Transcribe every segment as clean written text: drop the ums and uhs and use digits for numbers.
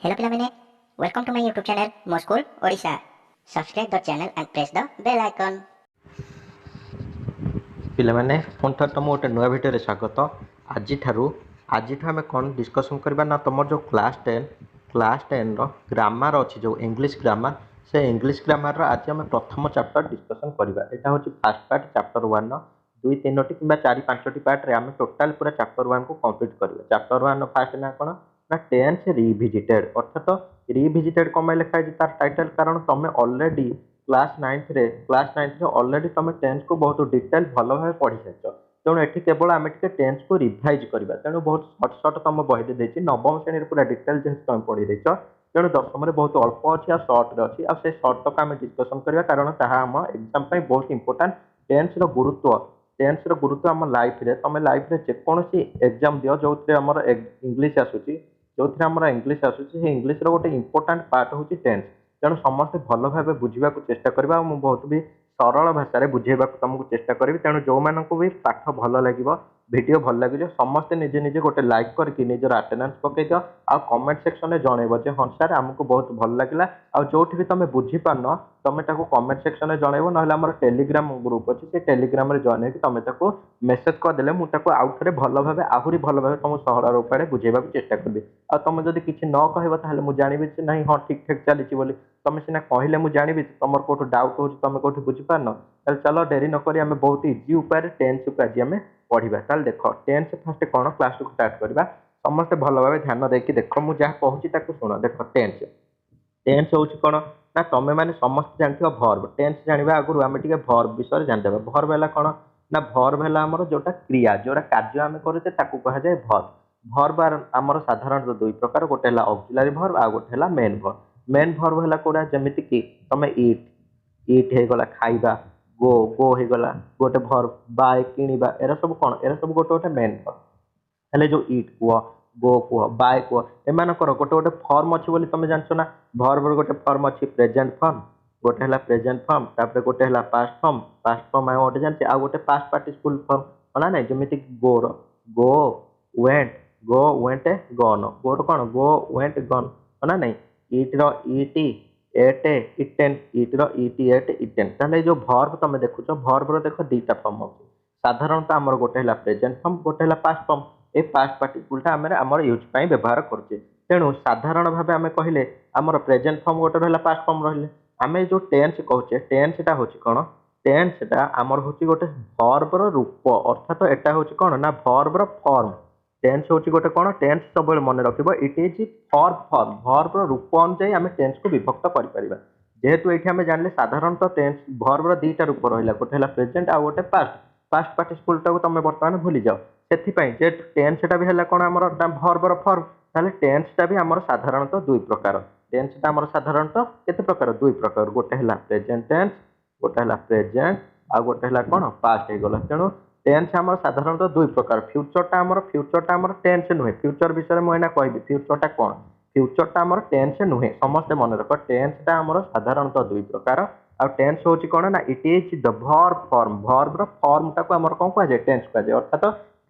Hello पिलाମାନେ, welcome to my YouTube channel ମୋ school Odisha. Subscribe the channel and press the bell icon। ପିଲାମାନେ ପୁଣି ଥରେ ତୁମ ଗୋଟେ ନୂଆ ଭିଡ଼ିଓରେ ସ୍ୱାଗତ। ଆଜିଠୁ ଆମେ କ'ଣ ଡିସ୍କସନ୍ କରିବା ନା ତୁମର ଯେଉଁ କ୍ଲାସ୍ 10ର ଗ୍ରାମାର ଅଛି, ଯେଉଁ ଇଂଲିଶ ଗ୍ରାମାର, ସେ ଇଂଲିଶ ଗ୍ରାମାରର ଆଜି ଆମେ ପ୍ରଥମ ଚାପ୍ଟର ଡିସ୍କସନ୍ କରିବା। ଏଇଟା ହେଉଛି ଫାର୍ଷ୍ଟ ପାର୍ଟ ଚାପ୍ଟର 1ର 2-3ଟି କିମ୍ବା 4-5ଟି ପାର୍ଟରେ ଆମେ ଟୋଟାଲ୍ ପୁରା ଚାପ୍ଟର 1କୁ କମ୍ପ୍ଲିଟ୍ କରିବା। ଚାପ୍ଟର 1ର ଫାର୍ଷ୍ଟ ନା କ'ଣ ନା ଟେନ୍ସ ରିଭିଜିଟେଡ୍, ଅର୍ଥାତ ରିଭିଜିଟେଡ୍ କ'ଣ ପାଇଁ ଲେଖା ହେଇଛି ତାର ଟାଇଟଲ୍, କାରଣ ତୁମେ ଅଲରେଡ଼ି କ୍ଲାସ୍ 9ରେ ଅଲରେଡ଼ି ତୁମେ ଟେନ୍ସକୁ ବହୁତ ଡିଟେଲ୍ ଭଲ ଭାବେ ପଢ଼ି ସାରିଛ। ତେଣୁ ଏଠି କେବଳ ଆମେ ଟିକେ ଟେନ୍ସକୁ ରିଭାଇଜ୍ କରିବା। ତେଣୁ ବହୁତ ସର୍ଟ ତୁମ ବହିରେ ଦେଇଛି। ନବମ ଶ୍ରେଣୀରେ ପୁରା ଡିଟେଲ୍ ଯେହେତୁ ତୁମେ ପଢ଼ି ଦେଇଛ, ତେଣୁ ଦଶମରେ ବହୁତ ଅଳ୍ପ ଅଛି ଆଉ ସର୍ଟରେ ଅଛି। ଆଉ ସେ ସର୍ଟକୁ ଆମେ ଡିସ୍କସନ୍ କରିବା, କାରଣ ତାହା ଆମ ଏକ୍ଜାମ୍ ପାଇଁ ବହୁତ ଇମ୍ପୋର୍ଟାଣ୍ଟ। ଟେନ୍ସର ଗୁରୁତ୍ୱ ଆମ ଲାଇଫ୍ରେ, ତୁମେ ଲାଇଫ୍ରେ ଯେକୌଣସି ଏକ୍ଜାମ୍ ଦିଅ ଯେଉଁଥିରେ ଆମର ଇଂଲିଶ ଆସୁଛି, ସେ ଇଂଲିଶର ଗୋଟେ ଇମ୍ପୋର୍ଟାଣ୍ଟ ପାର୍ଟ ହେଉଛି ଟେନ୍ସ। ତେଣୁ ସମସ୍ତେ ଭଲ ଭାବେ ବୁଝିବାକୁ ଚେଷ୍ଟା କରିବା। ଆଉ ମୁଁ ବହୁତ ବି ସରଳ ଭାଷାରେ ବୁଝେଇବାକୁ ତୁମକୁ ଚେଷ୍ଟା କରିବି। ତେଣୁ ଯେଉଁମାନଙ୍କୁ ବି ପାଠ ଭଲ ଲାଗିବ, ଭିଡ଼ିଓ ଭଲ ଲାଗିବ, ସମସ୍ତେ ନିଜେ ନିଜେ ଗୋଟେ ଲାଇକ୍ କରିକି ନିଜର ଆଟେଣ୍ଡାନ୍ସ ପକାଇଦିଅ। ଆଉ କମେଣ୍ଟ ସେକ୍ସନରେ ଜଣାଇବ ଯେ ହଁ ସାର୍ ଆମକୁ ବହୁତ ଭଲ ଲାଗିଲା। ଆଉ ଯେଉଁଠି ବି ତୁମେ ବୁଝିପାରୁନ ତୁମେ ତାକୁ କମେଣ୍ଟ ସେକ୍ସନରେ ଜଣାଇବ। ନହେଲେ ଆମର ଟେଲିଗ୍ରାମ ଗ୍ରୁପ୍ ଅଛି, ସେ ଟେଲିଗ୍ରାମରେ ଜଏନ୍ ହେଇକି ତୁମେ ତାକୁ ମେସେଜ୍ କରିଦେଲେ ମୁଁ ତାକୁ ଆଉଥରେ ଆହୁରି ଭଲ ଭାବେ ତୁମକୁ ସରଳ ଉପାୟରେ ବୁଝେଇବାକୁ ଚେଷ୍ଟା କରିବି। ଆଉ ତୁମେ ଯଦି କିଛି ନ କହିବ ତାହେଲେ ମୁଁ ଜାଣିବି ଯେ ନାହିଁ ହଁ ଠିକ୍ ଠାକ୍ ଚାଲିଛି ବୋଲି। ତୁମେ ସିନା କହିଲେ ମୁଁ ଜାଣିବି ତୁମର କେଉଁଠୁ ଡାଉଟ୍ ହେଉଛି, ତୁମେ କେଉଁଠି ବୁଝିପାରୁନ। ତାହେଲେ ଚାଲ ଡେରି ନ କରି ଆମେ ବହୁତ ଇଜି ଉପାୟରେ ଟେନ୍ସକୁ ଆଜି ଆମେ ପଢ଼ିବା। ତାହେଲେ ଦେଖ ଟେନ୍ସ ଫାର୍ଷ୍ଟ କ'ଣ କ୍ଲାସ୍କୁ ଷ୍ଟାର୍ଟ କରିବା। ସମସ୍ତେ ଭଲ ଭାବେ ଧ୍ୟାନ ଦେଇକି ଦେଖ, ମୁଁ ଯାହା କହୁଛି ତାକୁ ଶୁଣ। ଦେଖ ଟେନ୍ସ ହେଉଛି କ'ଣ ନା ତୁମେମାନେ ସମସ୍ତେ ଜାଣିଥିବ ଭର୍ବ। ଟେନ୍ସ ଜାଣିବା ଆଗରୁ ଆମେ ଟିକେ ଭର୍ବ ବିଷୟରେ ଜାଣିଦେବା। ଭର୍ବ ହେଲା କ'ଣ ନା ଭର୍ବ ହେଲା ଆମର ଯେଉଁଟା କ୍ରିୟା, ଯେଉଁଟା କାର୍ଯ୍ୟ ଆମେ କରୁଛେ ତାକୁ କୁହାଯାଏ ଭର୍ବ। ଭର୍ବ ଆମର ସାଧାରଣତଃ ଦୁଇ ପ୍ରକାର, ଗୋଟେ ହେଲା ଅକ୍ସିଲାରୀ ଭର୍ବ ଆଉ ଗୋଟେ ହେଲା ମେନ୍ ଭର୍ବ। ମେନ୍ ଭର୍ବ ହେଲା କୋଉଟା, ଯେମିତିକି ତୁମେ ଇଟ୍ ହେଇଗଲା ଖାଇବା, ଗୋ ହେଇଗଲା ଗୋଟେ ଭର୍ବ, ବାଏ କିଣିବା, ଏରା ସବୁ କ'ଣ, ଏରା ସବୁ ଗୋଟେ ମେନ୍ ଭର୍ବ। ହେଲେ ଯେଉଁ ଇଟ୍ କୁହ, ଗୋ କୁହ, ବାଏ କୁହ, ଏମାନଙ୍କର ଗୋଟେ ଫର୍ମ ଅଛି ବୋଲି ତୁମେ ଜାଣିଛ ନା। ଭର୍ବର ଗୋଟେ ଫର୍ମ ଅଛି ପ୍ରେଜେଣ୍ଟ ଫର୍ମ, ଗୋଟେ ହେଲା ପ୍ରେଜେଣ୍ଟ ଫର୍ମ, ତାପରେ ଗୋଟେ ହେଲା ପାଷ୍ଟ ଫର୍ମ ଆମେ ଗୋଟେ ଜାଣିଛେ, ଆଉ ଗୋଟେ ପାଷ୍ଟ ପାର୍ଟିସିପଲ୍ ଫର୍ମ ନା ନାହିଁ, ଯେମିତି ଗୋର ଗୋ ୱେଣ୍ଟ ଗନ୍, ଗୋର କ'ଣ ଗୋ ୱେଣ୍ଟ ଗନ୍ ନା ନାହିଁ। ଇଟ୍ର ଇଟ୍ ଏଟ୍ ଇଟେନ୍, ଇଟ୍ର ଇଟ୍ ଏଟ୍ ଇଟେନ୍। ତାହେଲେ ଏଇ ଯେଉଁ ଭର୍ବ ତୁମେ ଦେଖୁଛ, ଭର୍ବର ଦେଖ ଦୁଇଟା ଫର୍ମ ଅଛି। ସାଧାରଣତଃ ଆମର ଗୋଟେ ହେଲା ପ୍ରେଜେଣ୍ଟ ଫର୍ମ, ଗୋଟେ ହେଲା ପାଷ୍ଟ ଫର୍ମ। ଏ ପାଷ୍ଟ ପାର୍ଟିସିପଲ୍ଟା ଆମେ ଆମର ୟୁଜ୍ ପାଇଁ ବ୍ୟବହାର କରୁଛେ। ତେଣୁ ସାଧାରଣ ଭାବେ ଆମେ କହିଲେ ଆମର ପ୍ରେଜେଣ୍ଟ ଫର୍ମ ଗୋଟେ ରହିଲା, ପାଷ୍ଟ ଫର୍ମ ରହିଲେ। ଆମେ ଯେଉଁ ଟେନ୍ସ କହୁଛେ, ଟେନ୍ସଟା ହେଉଛି କ'ଣ, ଟେନ୍ସଟା ଆମର ହେଉଛି ଗୋଟେ ଭର୍ବର ରୂପ, ଅର୍ଥାତ ଏଟା ହେଉଛି କ'ଣ ନା ଭର୍ବର ଫର୍ମ। ଟେନ୍ସ ହେଉଛି ଗୋଟେ କ'ଣ, ଟେନ୍ସ ସବୁବେଳେ ମନେ ରଖିବ ଇଟ୍ ଇଜ୍ ଫର୍ମ। ଭର୍ବର ରୂପ ଅନୁଯାୟୀ ଆମେ ଟେନ୍ସକୁ ବିଭକ୍ତ କରିପାରିବା। ଯେହେତୁ ଏଇଠି ଆମେ ଜାଣିଲେ ସାଧାରଣତଃ ଟେନ୍ସ ଭର୍ବର ଦୁଇଟା ରୂପ ରହିଲା, ଗୋଟେ ହେଲା ପ୍ରେଜେଣ୍ଟ ଆଉ ଗୋଟେ ପାଷ୍ଟ ପାର୍ଟିସିପଲ୍ଟାକୁ ତୁମେ ବର୍ତ୍ତମାନ ଭୁଲିଯାଅ। ସେଥିପାଇଁ ଯେ ଟେନ୍ସଟା ବି ହେଲା କ'ଣ ଆମର ଭର୍ବର ଫର୍ମ, ତାହେଲେ ଟେନ୍ସଟା ବି ଆମର ସାଧାରଣତଃ ଦୁଇ ପ୍ରକାର। ଟେନ୍ସଟା ଆମର ସାଧାରଣତଃ କେତେ ପ୍ରକାର, ଦୁଇ ପ୍ରକାର। ଗୋଟେ ହେଲା ପ୍ରେଜେଣ୍ଟ ଟେନ୍ସ, ଗୋଟେ ହେଲା ପ୍ରେଜେଣ୍ଟ, ଆଉ ଗୋଟେ ହେଲା କ'ଣ ପାଷ୍ଟ ହେଇଗଲା। ତେଣୁ ଟେନ୍ସ ଆମର ସାଧାରଣତଃ ଦୁଇ ପ୍ରକାର। ଫ୍ୟୁଚରଟା ଆମର ଟେନ୍ସ ନୁହେଁ। ଫ୍ୟୁଚର ବିଷୟରେ ମୁଁ ଏଇନା କହିବି, ଫ୍ୟୁଚରଟା କ'ଣ, ଫ୍ୟୁଚରଟା ଆମର ଟେନ୍ସ ନୁହେଁ। ସମସ୍ତେ ମନେ ରଖ, ଟେନ୍ସଟା ଆମର ସାଧାରଣତଃ ଦୁଇ ପ୍ରକାର। ଆଉ ଟେନ୍ସ ହେଉଛି କ'ଣ ନା it is the verb form. ଭର୍ବର ଫର୍ମଟାକୁ ଆମର କ'ଣ କୁହାଯାଏ, ଟେନ୍ସ କୁହାଯାଏ। ଅର୍ଥାତ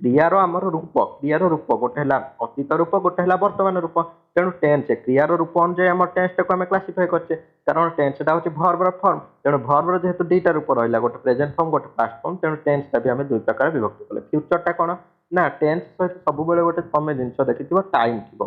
କ୍ରିୟାର ଆମର ରୂପ, ଗୋଟେ ହେଲା ଅତୀତ ରୂପ, ଗୋଟେ ହେଲା ବର୍ତ୍ତମାନ ରୂପ। ତେଣୁ ଟେନ୍ସ କ୍ରିୟାର ରୂପ ଅନୁଯାୟୀ ଆମର ଟେନ୍ସଟାକୁ ଆମେ କ୍ଲାସିଫାଏ କରୁଛେ, କାରଣ ଟେନ୍ସଟା ହେଉଛି ଭର୍ବର ଫର୍ମ। ତେଣୁ ଭର୍ବର ଯେହେତୁ ଦୁଇଟା ରୂପ ରହିଲା, ଗୋଟେ ପ୍ରେଜେଣ୍ଟ ଫର୍ମ, ଗୋଟେ ପାଷ୍ଟ ଫର୍ମ, ତେଣୁ ଟେନ୍ସଟା ବି ଆମେ ଦୁଇ ପ୍ରକାର ବିଭକ୍ତ କଲେ। ଫ୍ୟୁଚରଟା କ'ଣ ନା ଟେନ୍ସ ସହିତ ସବୁବେଳେ ଗୋଟେ ତମେ ଜିନିଷ ଦେଖିଥିବ, ଟାଇମ୍ ଥିବ।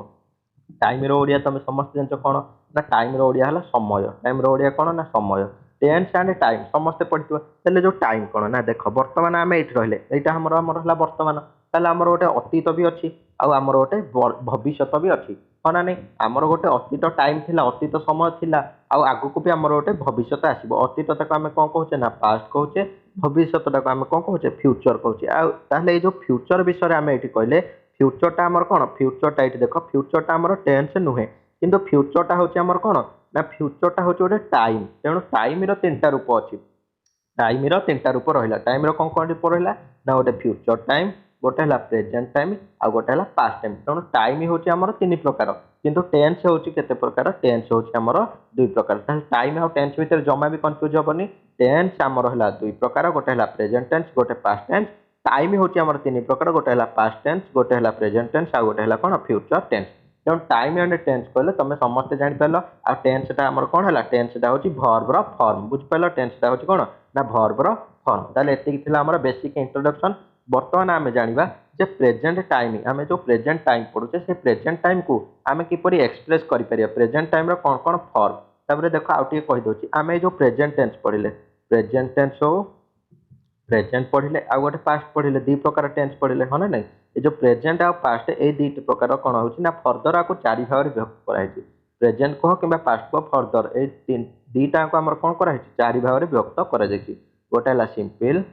ଟାଇମ୍ର ଓଡ଼ିଆ ତମେ ସମସ୍ତେ ଜାଣିଛ କ'ଣ ନା ଟାଇମ୍ର ଓଡ଼ିଆ ହେଲା ସମୟ। ଟାଇମ୍ର ଓଡ଼ିଆ କ'ଣ ନା ସମୟ। ଟେନ୍ସ ଆଣ୍ଡ ଟାଇମ୍ ସମସ୍ତେ ପଢ଼ିଥିବ। ହେଲେ ଯେଉଁ ଟାଇମ୍ କ'ଣ ନା ଦେଖ, ବର୍ତ୍ତମାନ ଆମେ ଏଇଠି ରହିଲେ, ଏଇଟା ଆମର ହେଲା ବର୍ତ୍ତମାନ। ତାହେଲେ ଆମର ଗୋଟେ ଅତୀତ ବି ଅଛି ଆଉ ଆମର ଗୋଟେ ଭବିଷ୍ୟତ ବି ଅଛି, ହଁ ନା ନାହିଁ। ଆମର ଗୋଟେ ଅତୀତ ଟାଇମ୍ ଥିଲା, ଅତୀତ ସମୟ ଥିଲା, ଆଉ ଆଗକୁ ବି ଆମର ଗୋଟେ ଭବିଷ୍ୟତ ଆସିବ। ଅତୀତଟାକୁ ଆମେ କ'ଣ କହୁଛେ ନା ପାଷ୍ଟ କହୁଛେ, ଭବିଷ୍ୟତଟାକୁ ଆମେ କ'ଣ କହୁଛେ ଫ୍ୟୁଚର କହୁଛେ। ଆଉ ତାହେଲେ ଏଇ ଯେଉଁ ଫ୍ୟୁଚର ବିଷୟରେ ଆମେ ଏଇଠି କହିଲେ, ଫ୍ୟୁଚରଟା ଆମର କ'ଣ, ଫ୍ୟୁଚରଟା ଏଇଠି ଦେଖ, ଫ୍ୟୁଚରଟା ଆମର ଟେନ୍ସ ନୁହେଁ, କିନ୍ତୁ ଫ୍ୟୁଚରଟା ହେଉଛି ଆମର କ'ଣ ନା ଫ୍ୟୁଚରଟା ହେଉଛି ଗୋଟେ ଟାଇମ୍। ତେଣୁ ଟାଇମ୍ର ତିନିଟା ରୂପ ଅଛି। ଟାଇମ୍ର ତିନିଟା ରୂପ ରହିଲା। ଟାଇମ୍ର କ'ଣ ରୂପ ରହିଲା ନା ଗୋଟେ ଫ୍ୟୁଚର ଟାଇମ୍, ଗୋଟେ ହେଲା ପ୍ରେଜେଣ୍ଟ ଟାଇମ୍, ଆଉ ଗୋଟେ ହେଲା ପାଷ୍ଟ ଟାଇମ୍। ତେଣୁ ଟାଇମ୍ ହେଉଛି ଆମର ତିନି ପ୍ରକାର, କିନ୍ତୁ ଟେନ୍ସ ହେଉଛି କେତେ ପ୍ରକାର, ଟେନ୍ସ ହେଉଛି ଆମର ଦୁଇ ପ୍ରକାର। ତାହେଲେ ଟାଇମ୍ ଆଉ ଟେନ୍ସ ଭିତରେ ଜମା ବି କନଫ୍ୟୁଜ୍ ହେବନି। ଟେନ୍ସ ଆମର ହେଲା ଦୁଇ ପ୍ରକାର, ଗୋଟେ ହେଲା ପ୍ରେଜେଣ୍ଟ ଟେନ୍ସ, ଗୋଟେ ପାଷ୍ଟ ଟେନ୍ସ। ଟାଇମ୍ ହେଉଛି ଆମର ତିନି ପ୍ରକାର, ଗୋଟେ ହେଲା ପାଷ୍ଟ ଟେନ୍ସ, ଗୋଟେ ହେଲା ପ୍ରେଜେଣ୍ଟ ଟେନ୍ସ, ଆଉ ଗୋଟେ ହେଲା କ'ଣ ଫ୍ୟୁଚର ଟେନ୍ସ। तेणु टाइम एंड टेन्स कहले तुम समस्ते जापर आ टेन्सटा आम कौन है टेन्सटा हूँ भर्बर फर्म बुझिपार टेन्सटा हूँ कौन ना भर्बर फर्म ताले एतिक आम बेसिक इंट्रोडक्शन। बर्तमान आम जाना जे प्रेजेंट टाइम आम जो प्रेजेंट टाइम पढ़ुचे से प्रेजेंट टाइम को आम किपर एक्सप्रेस करें प्रेजेंट टाइम कौन कौन फर्म तापर देख आउ टे कहीदे आम जो प्रेजेंट टेन्स पढ़ले प्रेजेंट टेन्स हो प्रेजेंट पढ़ले आ गए पास्ट पढ़ले दी प्रकार टेन्स पढ़ले हाँ ना नहीं ये जो प्रेजेंट आ पास्ट ये दुईट प्रकार कौन हो फर्दर आपको चारि भाग में विभक्त कराई प्रेजेंट कह कि पास्ट कह फर्दर ये दीटा आम कौन कराई चारि भाग में विभक्त कर गोटे है सिंपल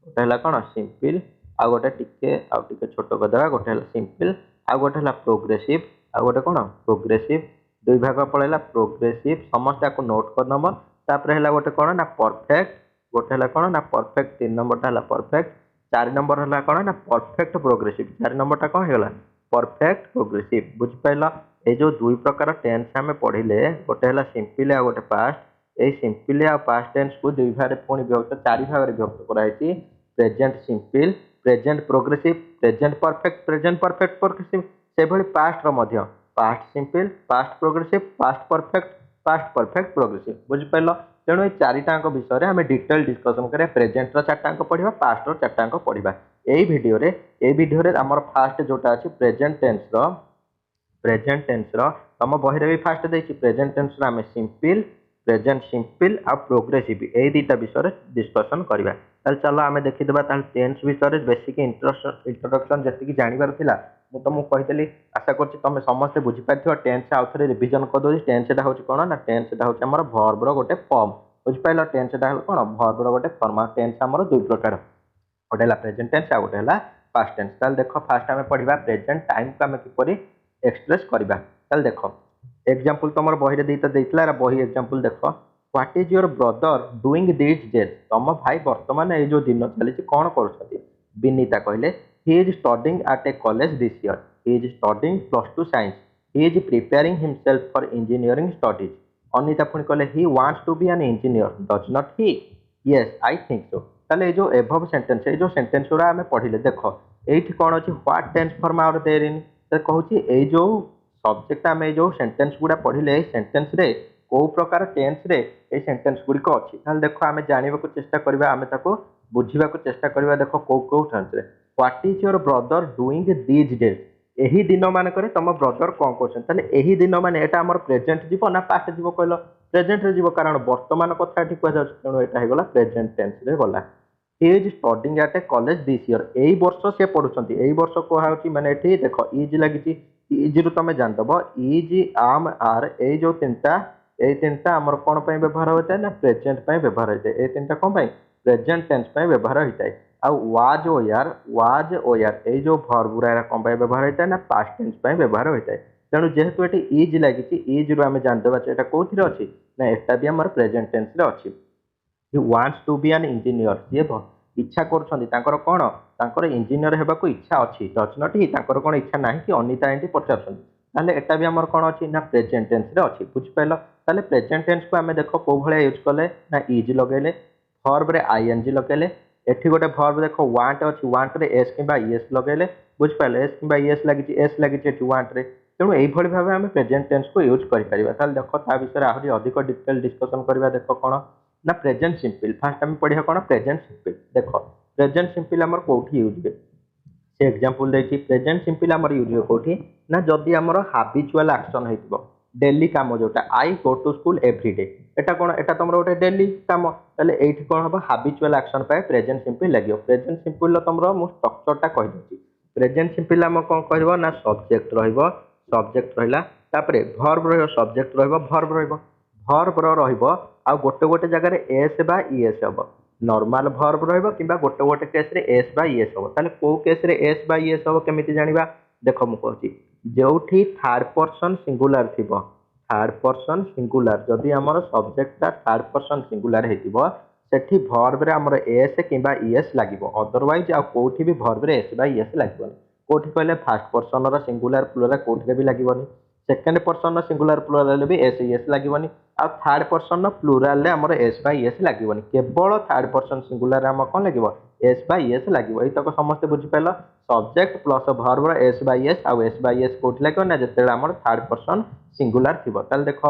गोटे है कौन सिंपल आ गोटे टिके छोट करदे गोटे है सिंपल आ गोटे है प्रोग्रेसिव आ गोटे कौन प्रोग्रेसिव दुई भाग पड़ेगा प्रोग्रेसिव समस्त आपको नोट करनब तापर है गोटे कौन ना परफेक्ट गोटे है कौन ना परफेक्ट 3 नंबरटा है परफेक्ट 4 नंबर है कौन ना परफेक्ट प्रोग्रेसिव 4 नंबरटा कौन होगा परफेक्ट प्रोग्रेसिव बुझिपाल ये जो दुई प्रकार टेन्स आम पढ़ले गोटे है सिंपल आ गोटे पास्ट ये सिंपल आ पास्ट टेन्स को दुई भाग पुणी विभक्त चारि भाग में विभक्त कराई present simple present progressive present perfect progressive से भली past past simple past progressive past perfect progressive बुझिपाल तेणु ये चारिटाक विषय में आम डिटेल डिस्कसन करें प्रेजेंट चार्टाक पढ़ा पास्ट चार्टाक पढ़ा यही वीडियो आमर फास्ट जोटा अच्छी प्रेजेंट टेन्स तुम बही भी फास्ट देखिए प्रेजेंट टेन्स आम सिंपल आ प्रोग्रेसिव यही दुईटा विषय डिस्कसन करवा चलो आम देखीदे टेन्स विषय बेसिक इंट्रोडक्शन जी जानवर मुझे तुमको कहीदेली आशा कर तुम समस्ते बुझीपार टेन्स आउ थे रिविजन करदे टेन्सटा हूँ कौन ना टेन्सटा हूँ आम भर्बर गोटे फर्म बुझिपाल टेन्सटा कौन भर्बर गोटे फर्म टेन्स आमर दुई प्रकार गोटे है प्रेजेंट टेन्स आ गोटे है पास्ट टेन्स ताल देख फास्ट आम पढ़ा प्रेजेंट टाइम को आम किपर एक्सप्रेस करवा ताल देख एग्जांपल तुम बही दीटा देता बही एग्जांपल देख what is your brother doing this days तुम भाई बर्तमान ये जो दिन चली कौन कर विनीता कहले he is studying at a college this year he is studying +2 science he is preparing himself for engineering studies Anita पुणी कहले he wants to be an engineer does not he yes I think so ताले जो above sentence ये जो sentence गुड़ा आम पढ़ले देख ये कौन अच्छी what tense form our there इन कहूँ ये जो सब्जेक्ट आम जो सेंटेंस गुड़ा पढ़ले सेंटेंस रे को प्रकार टेंस रे ये सेंटेंस गुड़िक अच्छी देख आम जानवा चेष्टा करवा आम बुझा चेष्टा करवा देख कौ टेंस रे what is your brother doing this days यही दिन मानक तुम ब्रदर कौन कर यही दिन मान यहाँ आम प्रेजेंट जीव ना पास्ट जीव कहल प्रेजेंट जीव कारण वर्तमान कथा कहु तेणु यहाँ होगा प्रेजेंट टेन्स रे गला he is studying at a college this year यही वर्ष से पढ़ुंट यही वर्ष कहुच्छी मैंने ये देख इज लगी इज रु तुम जानदेव इज आम आर ये जो तीनटा आमर कौन व्यवहार होता है ना प्रेजेंट व्यवहार होता है ये तीनटा कौन प्रेजेंट टेन्स व्यवहार होता है आउ वाज ओ यार ये जो भर्बुरा कौन व्यवहार होता है ना पास्ट टेन्स व्यवहार होता है तेणु जेहेतु ये इज लगी इज रु आम जानदेवा यहाँ कौन अच्छी ना यहाँ भी आम प्रेजेंट टेन्स अच्छी he wants to be an engineer सी इच्छा कर कौन इंजीनियर होगा इच्छा अच्छी डज नॉट ही कौन इच्छा ना कि अनिता एंटी पचार यहाँ भी आमर कौन अच्छी ना प्रेजेंट टेन्स अच्छी बुझिपाल ताले प्रेजेंट टेन्स को आम देख कौ भाया यूज कले ना इज लगेले फर्ब रे आईएनजी लगेले एठी गोटे भर्ब देख वांट अच्छी वांट रे एस कि एस लगेले बुझिपाल एस कि एस लगी एस लगी वांट रे तेणु यही भाव आम प्रेजेंट टेन्स को यूज कर देख ता विषय आहरी अधिक डिटेल डिस्कसन करवा देख कौन ना प्रेजेंट सिंपल फास्ट आम पढ़ा कौन प्रेजेंट सिंपल देख प्रेजेंट सिंपल आमर कौटी यूज हुए से एग्जांपल देखिए प्रेजेंट सिंपल आमर यूज हुए कौटी ना जदि आमर हाबिचुआल एक्शन हो डेली काम जोटा आई गो टू स्कूल एवरीडे एटा कौन एटा तुम गोटे डेली काम ताले एठी कौन हम हाबिचुआल एक्शन पाए प्रेजेंट सिंपल लगे प्रेजेंट सिंपल तुम मु स्ट्रक्चरटा कहीदे प्रेजेंट सिंपल आम कौन कह ना सब्जेक्ट सब्जेक्ट रहा तापर भर्ब सब्जेक्ट भर्ब भर्ब आ गोटे गोटे जगह एस बा इएस हम नॉर्मल भर्ब कि गोटे गोटे केस रे एस बा इएस हम ताले को केस रे एस बा इएस हम केमिति जानिबा देख मु कहूची जोठी थर्ड पर्सन सिंगुलर थिबो थर्ड पर्सन सिंगुलर जदि आमर सब्जेक्टटा थर्ड पर्सन सिंगुलर हेतिबो सेठी भर्ब रे आमर एस किंबा इएस लागिबो अदरवाइज आ कोठी भी भर्ब रे एस बा इएस लागिबोनी कोठी कहले फर्स्ट पर्सन रो सिंगुलर प्लुरल कोठी भी लागिबोनी सेकेंड पर्सन सिंगुलर प्लूराल भी एस एस लगभग आ थर्ड पर्सन प्लूराल आमर एस बाय एस लगभग केवल थर्ड पर्सन सिंगुलर आम कौन लगे एस बाय एस लगे यही समस्त बुझिपाल subject plus verb S by S आउ एस बाय एस कौट लगे ना जिते आम थर्ड पर्सन सिंगुलर थी देख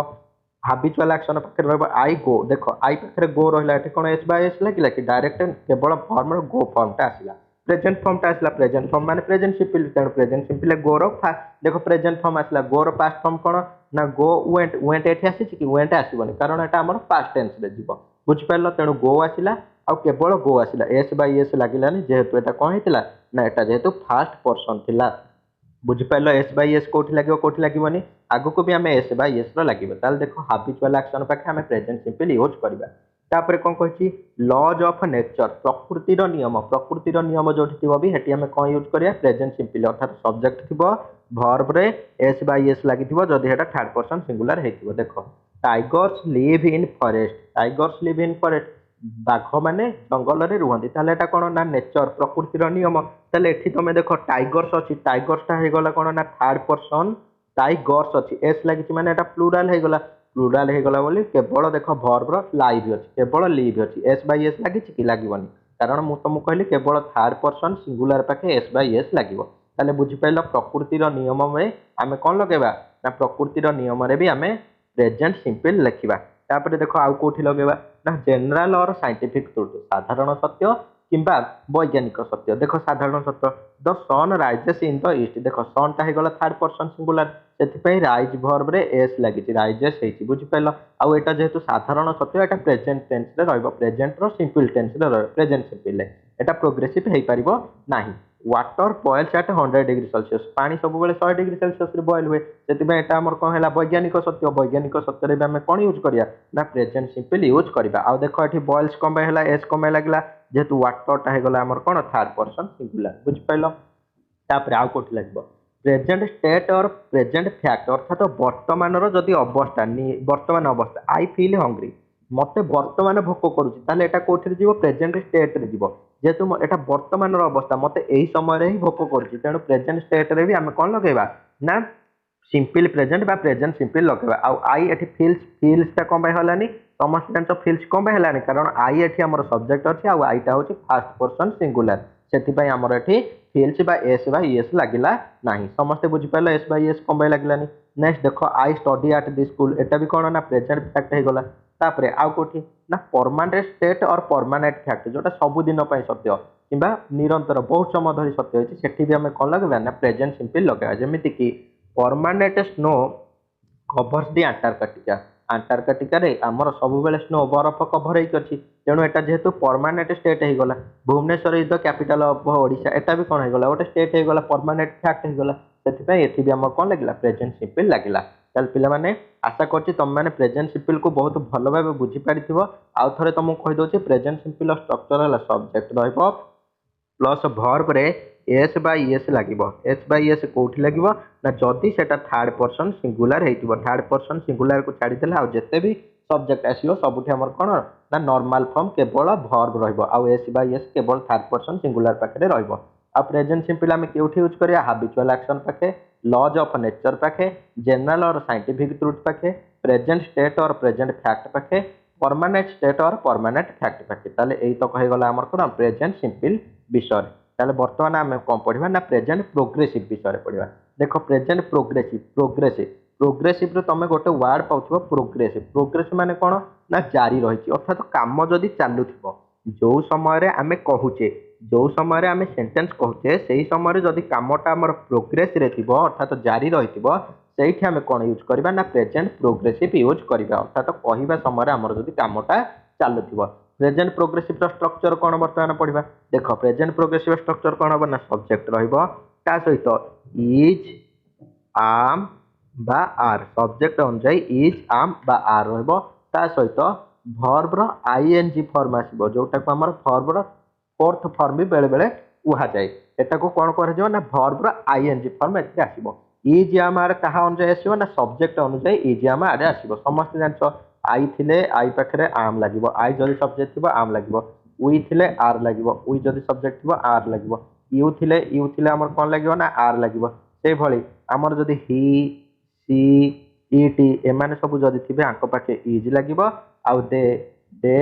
हाबिचुआल एक्शन पाखे रहा आई गो देख आई पाखे गो रहा कौन एस बाय एस लगे कि डायरेक्ट केवल फर्म गो फर्मटा आसला प्रेजेंट फर्मटा आसला प्रेजेंट फर्म माने प्रेजेंट सिंपल तेणु प्रेजेंट सिंपल गोर देख प्रेजेंट फर्म आसला गोर पास्ट फर्म कौन ना गो वेंट वेंट ये आसी कि वेंट आसबनी कारण यहाँ आम पास्ट टेन्स रे जीव बुझिपार तेणु गो आसला आउ केवल गो आसला एस बाय एस लगिलानी जेहेतु यहाँ कौन होता ना यहाँ जेहेतु फास्ट पर्सन थिला बुझिपार एस बाय एस कौटी लगे कौटी लगभग आगक भी आम एस बाय एस लगे देख हाबिचुआल एक्शन पाखे आम प्रेजेंट सिंपल यूज करवा तापर कौन कही लज ऑफ नेचर प्रकृतिर नियम जो भी हेटी आम कौन यूज करिया प्रेजेंट सिंपल अर्थात सब्जेक्ट थी भर्ब रे एस बाय एस लगी जदि हेटा थर्ड पर्सन सिंगुलर हेतिबो देख टाइगर्स लिव इन फॉरेस्ट बाघ माने जंगल रे रुहंती ताले एटा कोन ना नेचर प्रकृतिर नियम ताले एठी तमे देखो टाइगर्स अछि टाइगर्सटा हे गला कोन ना थर्ड पर्सन टाइगर्स अछि एस लागिछि माने एटा प्लूराल हे गला बोली केवल देख भर्ब लाइव अछि केवल लिव अछि एस बाय एस लागिछि कि लागबनी कारण मु तुमको कहली केवल थर्ड पर्सन सिंगुलर पाखे एस बाय एस लागिबो ताले बुझि पाइल प्रकृतिर नियम में आमे कोन लगेबा ना प्रकृतिर नियम रे भी आमे प्रेजेंट सिंपल लिखिबा तापर देखो आउ कोठी लगेबा ना जनरल और साइंटिफिक ट्रुथ साधारण सत्य किंबा वैज्ञानिक सत्य देखो साधारण सत्य the sun rises in the east देखो सन टा हे गला थर्ड पर्सन सिंगुलर सेति राइज भर्ब रे एस लागिछि राइजेस हेछि बुझि पाइल आउ एटा जेहेतु साधारण सत्य एटा प्रेजेंट टेंस रे रहइबो प्रेजेंट रो सिंपल टेंस रे रहइबो प्रेजेंट सिंपल एटा प्रोग्रेसिव हेइ परिबो नाही water boils at 100 degree Celsius पानी सब बेले 100 डिग्री सेल्सियस रे बॉइल हुए सेति एटा हमर कोन हैला वैज्ञानिक सत्य रे आमे कोन यूज करिया ना प्रेजेंट सिंपल यूज करबा आ देखो एठी बॉइल्स कम हैला एस कम लागला जेहेतु वाटर टा हे गला हमर कोन थर्ड पर्सन सिंगुलर बुझ पाइलो तापर आउ कोठी लागबो प्रेजेंट स्टेट और प्रेजेंट फैक्ट अर्थात वर्तमान जदि अवस्था वर्तमान अवस्था आई फील हंग्री मते वर्तमान भोक करूची ताले एटा कोठी जीवो प्रेजेंट स्टेट रे जीवो जेहेतु एटा वर्तमान अवस्था मते एही समय रे ही भोक करूची तेणु प्रेजेंट स्टेट रे भी आमे कोन लगेबा ना सिंपल प्रेजेंट बा प्रेजेंट सिंपल लगेबा आ आई एठी फील्स ता कोन बाय हलानी समस्त जानतो फील्स कोन बाय हलानी कारण आई एठी हमर सब्जेक्ट अछि आ आई ता होची फर्स्ट पर्सन सिंगुलर सेति पय हमर एठी फील्स बा एस लागिला नाही समस्त बुझि पाइल एस बाय एस कोन बाय लागिलानी नेक्स्ट देखो I study at this school एटा भी कोन ना प्रेजेंट फैक्ट हे गला तापरे आउ कोठी ना परमानेंट स्टेट और परमानेंट फैक्ट जोटा सब दिन पय सत्य किबा निरंतर बहुत समय धरि सत्य होछि सेठी भी हमें कोन लगबा ना प्रेजेंट सिंपल लगेबा जेमिति कि परमानेंट स्नो कवर्स दी अंटार्कटिका रे आमर सब बेले स्नो बरफ कभर हेक अछि तेणु एटा जेहेतु परमानेंट स्टेट हे गला Bhubaneswar is the capital of Odisha एटा भी कोन हे गला गोटे स्टेट हे गला परमानेंट फैक्ट हे गला सेति पय एथि भी हमर कोन लागिला प्रेजेंट सिंपल लागिला चल पिला माने आशा करछि तुम माने प्रेजेंट सिंपल को बहुत भलो भाबे बुझि पारिथिबो आउ थरे तुमको कहि दोछि प्रेजेंट सिंपल स्ट्रक्चर हला सब्जेक्ट रहइबो प्लस भर्ब रे एस बाय एस लागिबो एस बाय एस कोठी लागिबो ना जदी सेटा थर्ड पर्सन सिंगुलर हेतिबो थर्ड पर्सन सिंगुलर को छाडी देला आ जते भी सब्जेक्ट आसिलो सबुठी हमर कोन ना नॉर्मल फॉर्म केवल भर्ब रहइबो आ एस बाय एस केवल थर्ड पर्सन सिंगुलर पाखे रहइबो आ प्रेजेंट सिंपल आमे केउठी यूज करिया हाबिचुअल एक्शन पाखे लॉज ऑफ नेचर पाखे जनरल और साइंटिफिक ट्रुथ पाखे प्रेजेंट स्टेट और प्रेजेंट फैक्ट पाखे परमानेंट स्टेट और परमानेंट फैक्ट पाखे ताले एई तो कहि गला हमर कोन प्रेजेंट सिंपल विषय ताले वर्तमान आमे कोन पढिबा ना प्रेजेंट प्रोग्रेसिव विषय पढिबा देखो प्रेजेंट प्रोग्रेसिव रे तमे गोटे वर्ड पाउछो प्रोग्रेसिव माने कोन ना जारी रहिछि अर्थात काम जदी चालुथिबो जो समय रे आमे कहूचे जो समय रे आमे सेंटेंस कहूचे सेही समय रे जदी कामटा हमर प्रोग्रेस रे थिबो अर्थात जारी रहिथिबो सेठी आमे कोन यूज करबा ना प्रेजेंट प्रोग्रेसिव यूज करबा अर्थात कहिबा समय रे हमर जदी कामटा चालुथिबो प्रेजेंट प्रोग्रेसिव रो स्ट्रक्चर कोन वर्तमान पढिबा देखो प्रेजेंट प्रोग्रेसिव स्ट्रक्चर कोन हो ना सब्जेक्ट रहइबो ता सहित इज आम बा आर सब्जेक्ट अनुसार इज आम बा आर रहइबो ता सहित भर्ब रो आईएनजी फॉर्म आसीबो जोटा को हमर भर्ब रो फोर्थ फॉर्म भी बेले बेले उहा जाय एटा को कोन कर जो ना भर्ब रो आईएनजी फॉर्म एते आसीबो इज आम आर कहा अनुसार आसीबो ना सब्जेक्ट अनुसार इज आम आर आसीबो समस्त जानछो आई थिले आई पाखरे आम लागिबो आई जदी सब्जेक्ट थिबो आम लागिबो उई थिले आर लागिबो उई जदी सब्जेक्ट थिबो आर लागिबो यू थिले हमर कोन लागिबो ना आर लागिबो से भली हमर जदी ही सी ई टी एमाने सब जदि थे आंक पाखे इज लगे आउ दे दे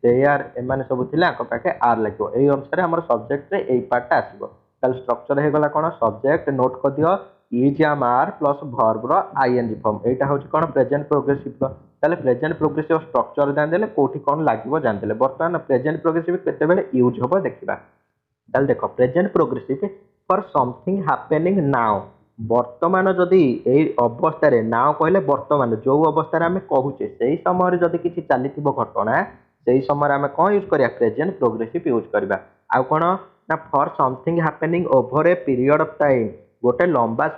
दे आर एमाने सब थे आंक पाखे आर लगे यही अनुसार आम सब्जेक्ट रे यही पार्टा आसो ताल स्ट्रक्चर हो गला कौन सब्जेक्ट नोट कर दियो इज आम आर प्लस भर्बर आईएनजी फॉर्म यहाँ हूँ कौन प्रेजेंट प्रोग्रेसिव ताले प्रेजेंट प्रोग्रेसिव स्ट्रक्चर जानदेले कोठी कौन लगे जानदेले बर्तमान प्रेजेंट प्रोग्रेसिव केतेबेले यूज हम देखा ताले देख present progressive for something happening now वर्तमान जदि यही अवस्था नाउ कहले वर्तमान जो अवस्था आम कहूचे से समय जदि किसी चली घटना से समय आम कौन यूज करिया प्रेजेंट प्रोग्रेसिव यूज करबा आउ कौन ना for something happening over a period of time गोटे लंबा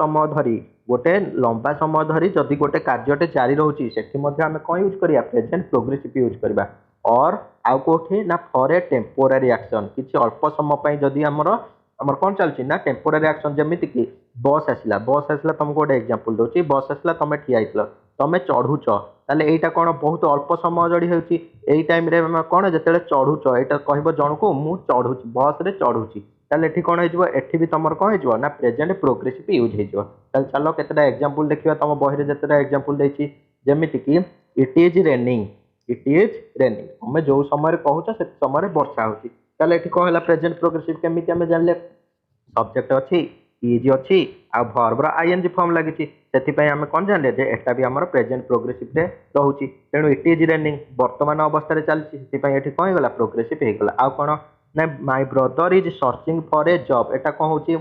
समय धरी जदि गोटे कार्यटे जारी रोचे से आम कौन यूज करिया प्रेजेंट प्रोग्रेसिव यूज करबा और आउ कोठी ना फॉर ए टेम्पोरारी एक्शन किसी अल्प समय जदि आमर कौन चलती ना टेम्पोरारी एक्शन जमीती कि बस आसला तुमको गोटे एग्जांपल दूसरी बस आसला तुम ठिया तुम चढ़ुच ताले एटा कौन बहुत अल्प समय जड़ी होची एई टाइम रे कौन जते चढ़ुच एटा कहबो जण को मु चढ़ुची बस रे चढ़ुची ताले एठी कौन हो एठी भी तुमर कौन हो ना प्रेजेंट प्रोग्रेसिव यूज हो ताले चलो केतेटा एग्जांपल देखिबा तुम बही रे जतेटा एग्जांपल देछि जेमिति कि इट इज रेनिंग तुम जो समय कहूच से समय वर्षा होची ताले एठी कौन होला प्रेजेंट प्रोग्रेसिव केमिति आमे जानले सब्जेक्ट अच्छी इज अच्छी आ भर्बर आईएनजी फॉर्म लगी से आम कौन जानले जे एटा भी आमर प्रेजेंट प्रोग्रेसिव रे रोची तेणु इट इज रेनिंग वर्तमान अवस्था चलती से कौन होगा प्रोग्रेसिव होगा आउ कौन ना my brother is searching for a job एटा कौन होची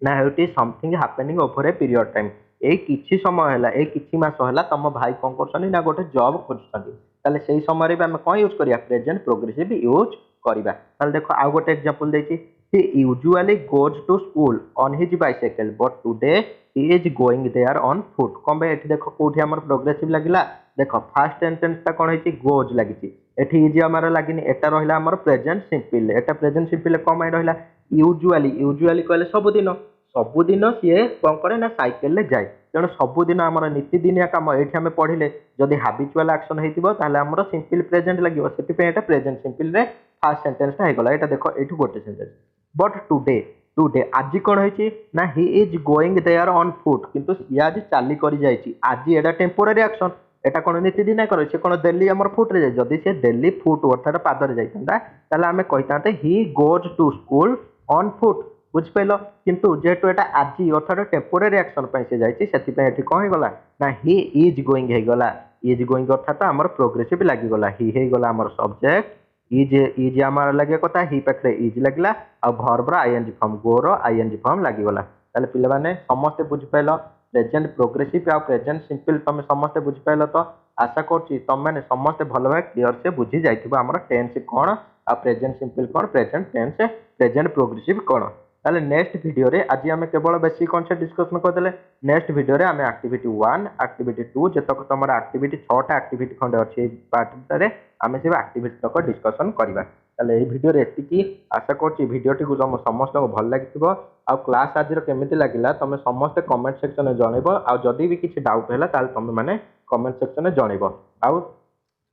ना हेउटी something happening over a period time ए किछि समय हैला ए किछि मास हैला तम भाई कौन करछनी ना गोटे जॉब खोजछनी ताले सेही समय रे आम कौन यूज करिया प्रेजेंट प्रोग्रेसिव यूज करिबा ताले देखो आउ गोटे एग्जांपल देछि he usually goes to school on his bicycle but today he is going there on foot कौन भाई एठी देखो कोठी हमर प्रोग्रेसिव लागिला देखो फर्स्ट सेंटेंस ता कोन होइची गोज लागिची एठी इज हमर लागिनी एटा रहिला हमर प्रेजेंट सिंपल एटा प्रेजेंट सिंपल कोन माइ रहिला यूजुअली कहले सबुदिन सीए कौन करे ना साइकेल ले जाए तेणु सबुदिन आमर नीतिदिनिया काम ये आम पढ़ले जदि हाबिचुआल एक्शन होइतिबो ताले हमर सिंपल प्रेजेंट लागिबो सेति पे एटा प्रेजेंट सिंपल रे फर्स्ट सेंटेंस ता हेगला एटा देखो एठु गोटे सेंटेंस बट टुडे आज कौन होइची ना he is going there on foot किंतु सी आज चाली करी जाइची आज एटा टेम्पोरारी एक्शन एटा कोन नीतिदिन करे से कोन दिल्ली हमर फुट रे जाय जदि से दिल्ली फुट अर्थात पादर जाइतंदा ताले आमे कहितांते he goes to school on foot बुझ पाइलो किंतु जेहेतु एटा आज अर्थात टेम्पोरारी एक्शन पय से जाइची सेति पे एठी कोन हेगला ना ही इज गोइंग हेगला इज गोइंग अर्थात हमर प्रोग्रेसिव लागि गला ही हेगला हमर सब्जेक्ट इज आमर लगे कथा ही पाखे इज लगला आ भर्बर आईएनजी फॉर्म गोर आईएनजी फॉर्म लागिगला ताले पिले माने समस्त बुझ पाइलो प्रेजेंट प्रोग्रेसिव आ प्रेजेंट सिंपल तुम समस्त बुझ पाइलो तो आशा करछि तुम माने समस्त भलो भाई क्लियर से बुझी जाइथिबो हमर टेंस कोन आ प्रेजेंट सिंपल कोन प्रेजेंट टेंस प्रेजेंट प्रोग्रेसिव कोन ताले नेक्स्ट वीडियो रे आज आमे केवल बेसिक कांसेप्ट डिस्कशन कर देले नेक्स्ट वीडियो रे आमे एक्टिविटी 1 एक्टिविटी 2 जतक तमर एक्टिविटी 6 टा एक्टिविटी खंडे अछि पार्ट रे आमे से एक्टिविटी तक डिस्कशन करबा ताले ए वीडियो रे एतिकी आशा करछि वीडियो टी को समस्त को भल लागिथिबो आ क्लास आज रो केमिति लागिला तमे समस्त कमेंट सेक्शन रे जणेबो आ जदी भी किछि डाउट हैला ताले तमे माने कमेंट सेक्शन रे जणेबो आ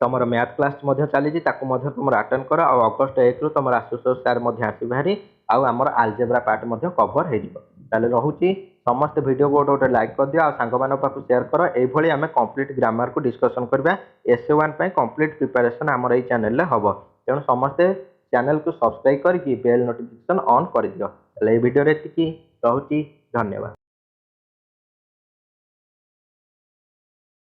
तुम मैथ क्लास चली तुम अटेंड कर अगस्ट 1 रु तुम आशुतोष सार आसि भारी आमर आलजेब्रा पार्ट कभर हो रोचे समस्त वीडियो को गोटे लाइक कर दियो सांग मान पाक शेयर कर ये आम कंप्लीट ग्रामर को डिस्कसन करबा SA1 कंप्लीट प्रिपरेशन आमर ये चैनल रे हबो तेणु समस्ते चैनल को सब्सक्राइब करके बेल नोटिफिकेशन ऑन कर दियो वीडियो रे एतिकी रहूची धन्यवाद।